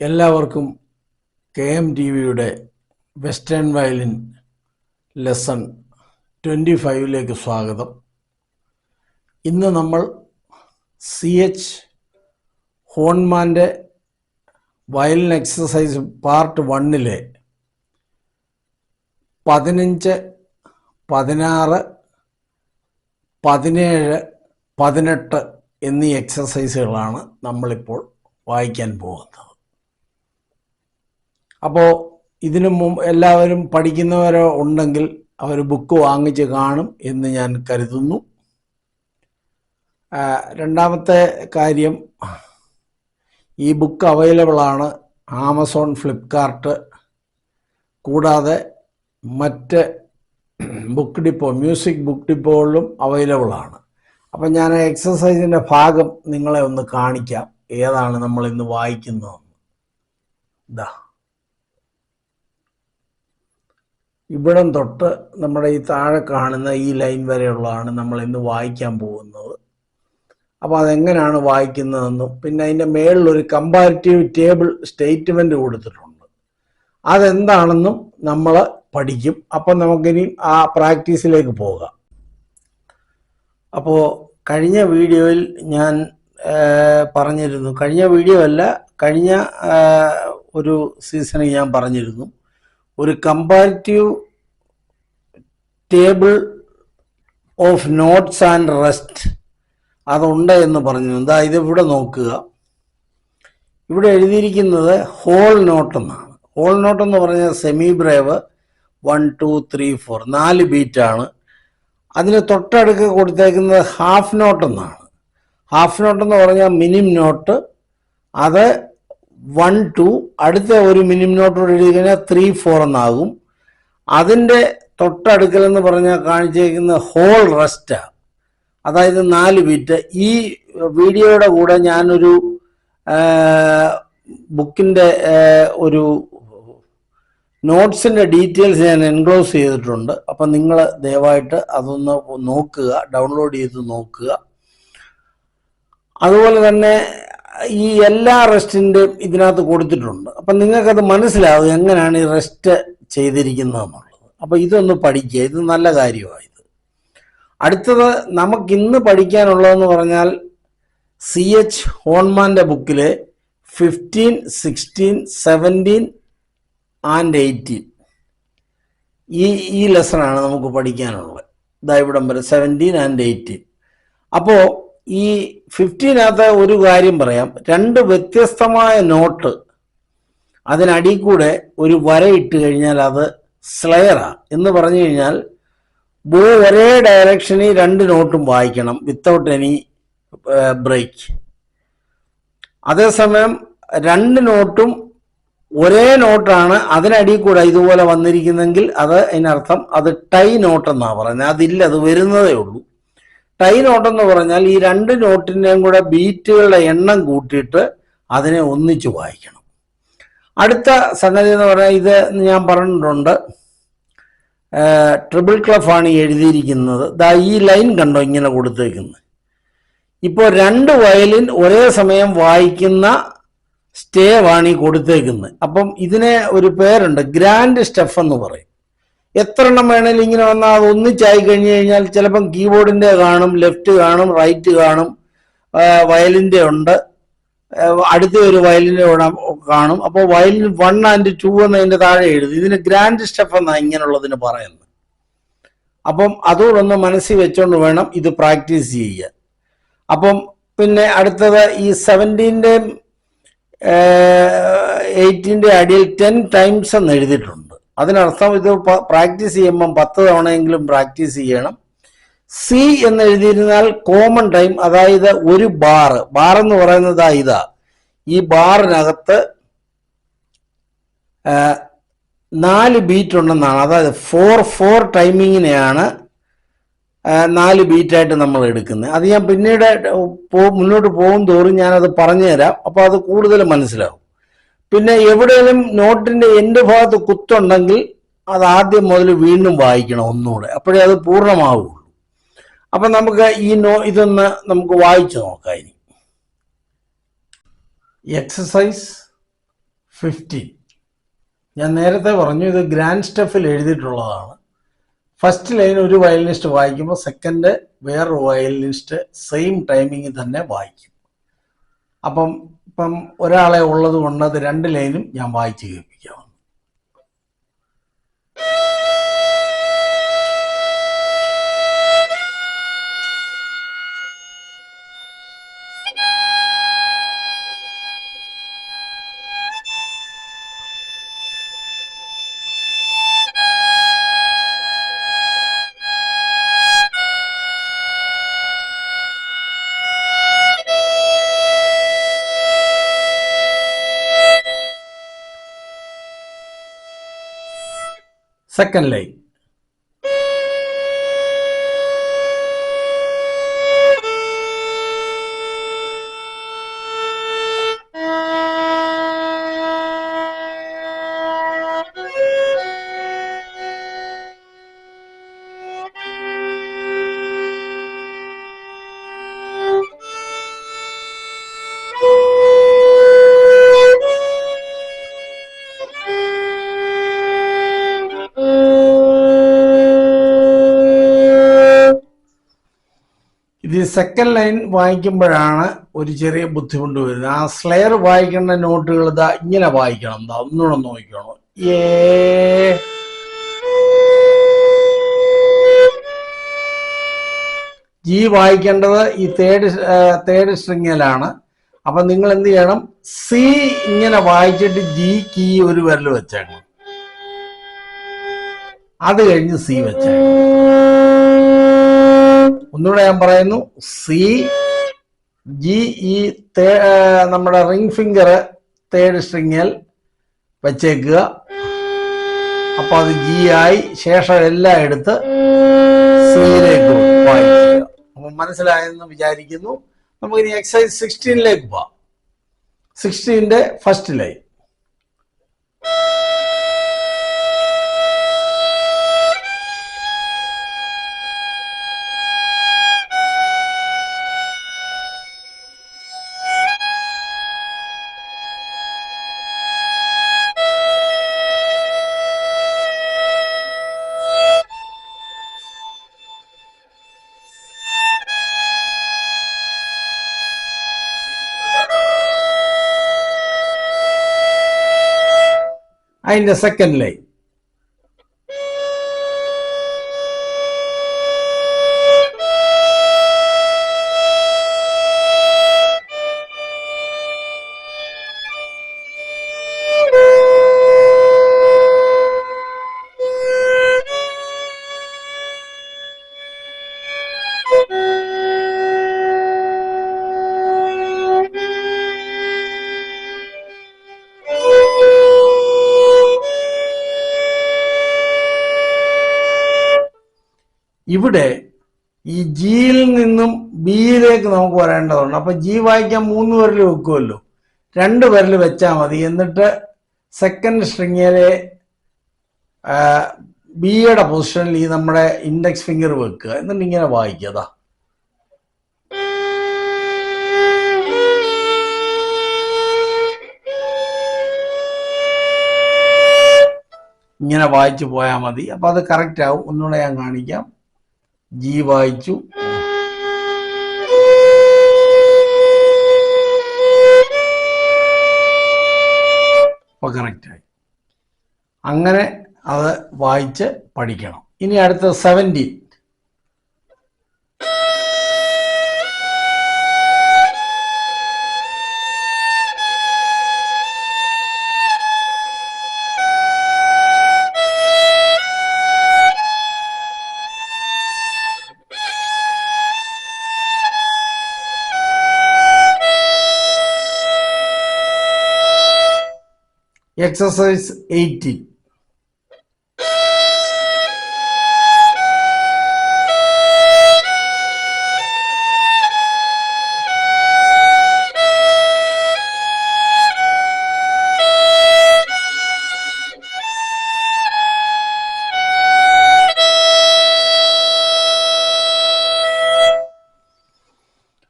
എല്ലാവർക്കും KM-TV-യുടെ western violin lesson 25ലേക്ക് സ്വാഗതം. ഇന്ന് നമ്മൾ CH ഹോൺമാൻ്റെ വയലിൻ എക്സസൈസ് പാർട്ട് 1-ലെ 15, 16, 17, 18 എന്നീ എക്സസൈസുകളാണ് നമ്മളിപ്പോൾ വായിക്കാൻ പോകുന്നത്. അപ്പോൾ ഇതിനു മുമ്പ് എല്ലാവരും പഠിക്കുന്നവരോ ഉണ്ടെങ്കിൽ അവർ ബുക്ക് വാങ്ങിച്ച് കാണും എന്ന് ഞാൻ കരുതുന്നു. രണ്ടാമത്തെ കാര്യം, ഈ ബുക്ക് അവൈലബിളാണ് ആമസോൺ, ഫ്ലിപ്കാർട്ട് കൂടാതെ മറ്റ് ബുക്ക് ഡിപ്പോ, മ്യൂസിക് ബുക്ക് ഡിപ്പോകളിലും അവൈലബിളാണ്. അപ്പം ഞാൻ എക്സസൈസിൻ്റെ ഭാഗം നിങ്ങളെ ഒന്ന് കാണിക്കാം, ഏതാണ് നമ്മൾ ഇന്ന് വായിക്കുന്നതെന്ന്. ഇതാ, ഇവിടം തൊട്ട് നമ്മുടെ ഈ താഴെ കാണുന്ന ഈ ലൈൻ വരെയുള്ളതാണ് നമ്മൾ ഇന്ന് വായിക്കാൻ പോകുന്നത്. അപ്പോൾ അതെങ്ങനെയാണ് വായിക്കുന്നതെന്നും പിന്നെ അതിൻ്റെ മേളിലൊരു കമ്പാരിറ്റീവ് ടേബിൾ സ്റ്റേറ്റ്മെൻറ്റ് കൊടുത്തിട്ടുണ്ട്, അതെന്താണെന്നും നമ്മൾ പഠിക്കും. അപ്പം നമുക്കിനി ആ പ്രാക്ടീസിലേക്ക് പോകാം. അപ്പോൾ കഴിഞ്ഞ വീഡിയോയിൽ ഞാൻ പറഞ്ഞിരുന്നു, കഴിഞ്ഞ വീഡിയോ അല്ല, കഴിഞ്ഞ ഒരു സീസണിൽ ഞാൻ പറഞ്ഞിരുന്നു, ഒരു comparative table of notes and rest അതുണ്ട് എന്ന് പറഞ്ഞു. എന്താ, ഇതിവിടെ നോക്കുക, ഇവിടെ എഴുതിയിരിക്കുന്നത് ഹോൾ നോട്ട് എന്നാണ്. ഹോൾ നോട്ട് എന്ന് പറഞ്ഞാൽ സെമി ബ്രേവ് 1, 2, 3, 4 4 ബീറ്റാണ്. അതിന് തൊട്ടടുക്ക് കൊടുത്തേക്കുന്നത് ഹാഫ് നോട്ട് എന്നാണ്. ഹാഫ് നോട്ട് എന്ന് പറഞ്ഞാൽ മിനിം നോട്ട്, അത് 1, 2, അടുത്ത ഒരു മിനിം നോട്ടോട് എഴുതി കഴിഞ്ഞാൽ 3, 4 എന്നാകും. അതിൻ്റെ തൊട്ടടുക്കൽ എന്ന് പറഞ്ഞാൽ കാണിച്ചേക്കുന്ന ഹോൾ റെസ്റ്റാണ്, അതായത് 4 ബീറ്റ്. ഈ വീഡിയോയുടെ കൂടെ ഞാനൊരു ബുക്കിൻ്റെ ഒരു നോട്ട്സിൻ്റെ ഡീറ്റെയിൽസ് ഞാൻ എൻക്ലോസ് ചെയ്തിട്ടുണ്ട്. അപ്പം നിങ്ങൾ ദയവായിട്ട് അതൊന്ന് നോക്കുക, ഡൗൺലോഡ് ചെയ്ത് നോക്കുക. അതുപോലെ തന്നെ ഈ എല്ലാ റെസ്റ്റിൻ്റെയും ഇതിനകത്ത് കൊടുത്തിട്ടുണ്ട്. അപ്പം നിങ്ങൾക്കത് മനസ്സിലാവും എങ്ങനെയാണ് ഈ റെസ്റ്റ് ചെയ്തിരിക്കുന്നതെന്നുള്ളത്. അപ്പോൾ ഇതൊന്ന് പഠിക്കുക, ഇത് നല്ല കാര്യമാണ്. ഇത് അടുത്തത് നമുക്കിന്ന് പഠിക്കാനുള്ളതെന്ന് പറഞ്ഞാൽ CH ഹോൺമാൻ്റെ ബുക്കിലെ 15, 16, 17 and 18 ഈ ലെസണാണ് നമുക്ക് പഠിക്കാനുള്ളത്. ഇതാ ഇവിടം വരെ 17 and 18. അപ്പോൾ ഈ 15-നകത്ത് ഒരു കാര്യം പറയാം, 2 വ്യത്യസ്തമായ നോട്ട് അതിനടിയിൽ കൂടെ ഒരു വര ഇട്ട് കഴിഞ്ഞാൽ അത് സ്ലെയറാ എന്ന് പറഞ്ഞു കഴിഞ്ഞാൽ ബോ ഒരേ ഡയറക്ഷനിൽ 2 നോട്ടും വായിക്കണം വിത്തൗട്ട് എനി ബ്രേക്ക്. അതേസമയം 2 നോട്ടും ഒരേ നോട്ടാണ് അതിനടിയിൽ കൂടെ ഇതുപോലെ വന്നിരിക്കുന്നെങ്കിൽ അത് അതിനർത്ഥം അത് ടൈ നോട്ട് എന്നാണ് പറയുന്നത്. അതില്ല, അത് വരുന്നതേ ഉള്ളൂ. ടൈ നോട്ടെന്ന് പറഞ്ഞാൽ ഈ 2 നോട്ടിൻ്റെയും കൂടെ ബീറ്റുകളുടെ എണ്ണം കൂട്ടിയിട്ട് അതിനെ ഒന്നിച്ച് വായിക്കണം. അടുത്ത സംഗതി എന്ന് പറഞ്ഞാൽ, ഇത് ഞാൻ പറഞ്ഞിട്ടുണ്ട്, ട്രിപ്പിൾ ക്ലഫാണ് എഴുതിയിരിക്കുന്നത്. ദാ ഈ ലൈൻ കണ്ടോ ഇങ്ങനെ കൊടുത്തേക്കുന്നത്. ഇപ്പോൾ 2 വയലിൻ ഒരേ സമയം വായിക്കുന്ന സ്റ്റേവാണ് ഈ കൊടുത്തേക്കുന്നത്. അപ്പം ഇതിനെ ഒരു പേരുണ്ട്, ഗ്രാൻഡ് സ്റ്റെഫ് എന്ന് പറയും. എത്ര എണ്ണം വേണേലും ഇങ്ങനെ വന്നാൽ അത് ഒന്നിച്ചായി കഴിഞ്ഞ് കഴിഞ്ഞാൽ ചിലപ്പം കീബോർഡിൻ്റെ കാണും, ലെഫ്റ്റ് കാണും, റൈറ്റ് കാണും, വയലിൻ്റെ ഉണ്ട്, അടുത്ത ഒരു വയലിൻ്റെ കാണും. അപ്പോൾ വയലിൻ 1 and 2 എന്നതിൻ്റെ താഴെ എഴുതും. ഇതിന് ഗ്രാൻഡ് സ്റ്റെഫ് എന്നാണ് ഇങ്ങനെയുള്ളതിന് പറയുന്നത്. അപ്പം അതോടൊന്ന് മനസ്സിൽ വെച്ചുകൊണ്ട് വേണം ഇത് പ്രാക്ടീസ് ചെയ്യുക. അപ്പം പിന്നെ അടുത്തത് ഈ 17-ൻ്റെയും 18-ൻ്റെ അടിയിൽ 10 times എന്ന് എഴുതിയിട്ടുണ്ട്. അതിനർത്ഥം ഇത് പ്രാക്ടീസ് ചെയ്യുമ്പം 10 തവണയെങ്കിലും പ്രാക്ടീസ് ചെയ്യണം. സി എന്ന് എഴുതിയിരുന്നാൽ കോമൺ ടൈം, അതായത് ഒരു ബാർ എന്ന് പറയുന്നത് ഇതാ, ഈ ബാറിനകത്ത് 4 ബീറ്റ് ഉണ്ടെന്നാണ്. അതായത് 4/4 ടൈമിങ്ങിനെയാണ് 4 ബീറ്റായിട്ട് നമ്മൾ എടുക്കുന്നത്. അത് ഞാൻ പിന്നീട് മുന്നോട്ട് പോകും തോറും ഞാനത് പറഞ്ഞു തരാം, അപ്പോൾ അത് കൂടുതൽ മനസ്സിലാവും. പിന്നെ എവിടെയെങ്കിലും നോട്ടിൻ്റെ എൻഡ് ഭാഗത്ത് കുത്തുണ്ടെങ്കിൽ അത് ആദ്യം മുതൽ വീണ്ടും വായിക്കണം ഒന്നുകൂടെ, അപ്പോഴേ അത് പൂർണ്ണമാവുള്ളൂ. അപ്പം നമുക്ക് ഇതൊന്ന് നമുക്ക് വായിച്ചു നോക്കാം. ഇനി എക്സസൈസ് 15. ഞാൻ നേരത്തെ പറഞ്ഞു ഇത് ഗ്രാൻഡ് സ്റ്റെഫിൽ എഴുതിയിട്ടുള്ളതാണ്. ഫസ്റ്റ് ലൈൻ ഒരു വയലിനിസ്റ്റ് വായിക്കുമ്പോൾ സെക്കൻഡ് വേറൊരു വയലിനിസ്റ്റ് സെയിം ടൈമിങ്ങിൽ തന്നെ വായിക്കും. ഇപ്പം ഒരാളെ ഉള്ളത് കൊണ്ട് അത് 2 ലൈനും ഞാൻ വായിച്ച് കേൾപ്പിക്കാം. Second line. ഇത് സെക്കൻഡ് ലൈൻ വായിക്കുമ്പോഴാണ് ഒരു ചെറിയ ബുദ്ധിമുട്ട് വരുന്നത്. ആ സ്ലെയർ വായിക്കേണ്ട നോട്ടുകൾ ഇതാ ഇങ്ങനെ വായിക്കണം. എന്താ ഒന്നുകൂടെ നോക്കണം. ജി വായിക്കേണ്ടത് ഈ തേർഡ് സ്ട്രിങ്ങിലാണ്. അപ്പൊ നിങ്ങൾ എന്ത് ചെയ്യണം? സി ഇങ്ങനെ വായിച്ചിട്ട് ജി കീ ഒരു വിരൽ വെച്ചേക്കണം. അത് കഴിഞ്ഞ് സി വെച്ചേക്കണം. ഒന്നുകൂടെ ഞാൻ പറയുന്നു. സി ജി ഈ നമ്മുടെ റിംഗ് ഫിംഗർ തേർഡ് സ്ട്രിങ്ങിൽ വെച്ചേക്കുക. അപ്പൊ അത് ജി ആയി. ശേഷം എല്ലാം എടുത്ത് സിയിലേക്ക് വായിക്കുക. അപ്പൊ മനസ്സിലായെന്ന് വിചാരിക്കുന്നു. നമുക്കിനി എക്സസൈസ് 16ലേക്ക് പോവാം. 16ന്റെ ഫസ്റ്റ് ലൈൻ. അതിന്റെ സെക്കൻഡ് ലൈൻ. ഇവിടെ ഈ ജിയിൽ നിന്നും ബിയിലേക്ക് നമുക്ക് വരേണ്ടതുണ്ട്. അപ്പൊ ജി വായിക്കാൻ 3 വിരൽ വെക്കുമല്ലോ, 2 വിരൽ വെച്ചാൽ മതി. എന്നിട്ട് സെക്കൻഡ് സ്ട്രിങ്ങിലെ ബിയുടെ പൊസിഷനിൽ ഈ നമ്മുടെ ഇൻഡെക്സ് ഫിംഗർ വെക്കുക. എന്നിട്ട് ഇങ്ങനെ വായിക്കുക. ഇങ്ങനെ വായിച്ചു പോയാൽ മതി. അപ്പൊ അത് കറക്റ്റ് ആവും. ഒന്നുകൂടെ ഞാൻ കാണിക്കാം. ജി വായിച്ചു, അപ്പൊ കറക്റ്റായി. അങ്ങനെ അത് വായിച്ച് പഠിക്കണം. ഇനി അടുത്ത 17. Exercise 18.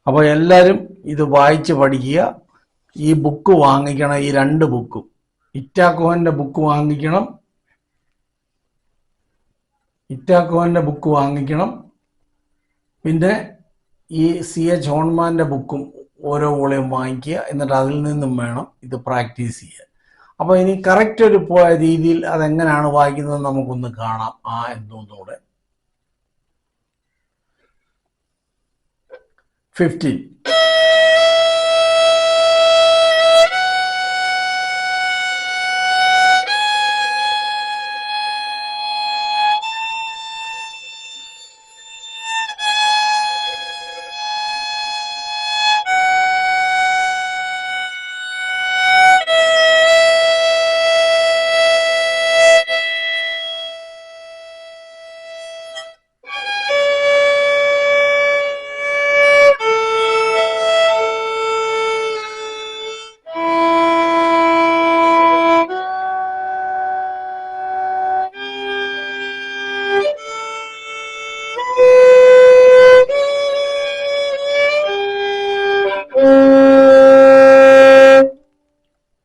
അപ്പോൾ എല്ലാവരും ഇത് വായിച്ച് പഠിക്കുക. ഈ ബുക്ക് വാങ്ങിക്കണം, ഈ 2 ബുക്കും. ഇറ്റാക്കോഹൻ്റെ ബുക്ക് വാങ്ങിക്കണം. പിന്നെ ഈ CH ഹോൺമാൻ്റെ ബുക്കും ഓരോ വോളിയം വാങ്ങിക്കുക. എന്നിട്ട് അതിൽ നിന്നും വേണം ഇത് പ്രാക്ടീസ് ചെയ്യാൻ. അപ്പോൾ ഇനി കറക്റ്റ് ഒരു രീതിയിൽ അതെങ്ങനെയാണ് വായിക്കുന്നത് നമുക്കൊന്ന് കാണാം. എന്തോന്നൂടെ 15.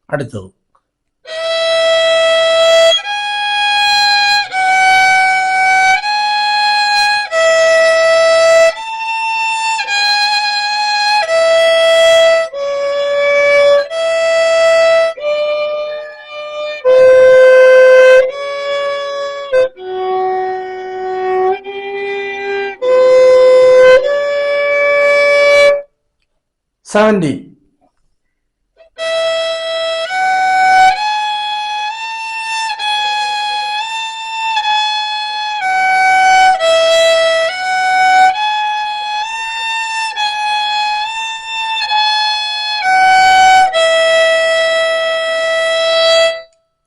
അടുത്തത് സെവൻറ്റി.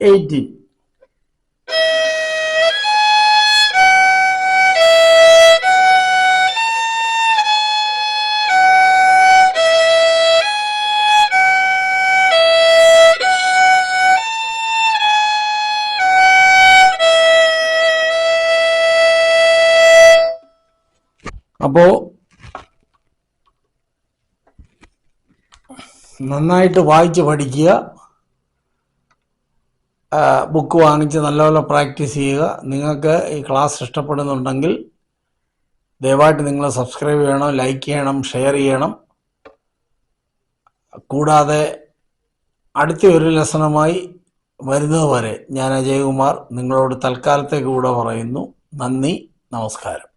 എയ്റ്റി. അപ്പോൾ നന്നായിട്ട് വായിച്ച് പഠിക്കുക. ബുക്ക് വാങ്ങിച്ച് നല്ലപോലെ പ്രാക്ടീസ് ചെയ്യുക. നിങ്ങൾക്ക് ഈ ക്ലാസ് ഇഷ്ടപ്പെടുന്നുണ്ടെങ്കിൽ ദയവായിട്ട് നിങ്ങൾ സബ്സ്ക്രൈബ് ചെയ്യണം, ലൈക്ക് ചെയ്യണം, ഷെയർ ചെയ്യണം. കൂടാതെ അടുത്ത ഒരു ലെസണുമായി വരുന്നത് വരെ ഞാൻ അജയകുമാർ നിങ്ങളോട് തൽക്കാലത്തേക്ക് കൂടെ പറയുന്നു. നന്ദി, നമസ്കാരം.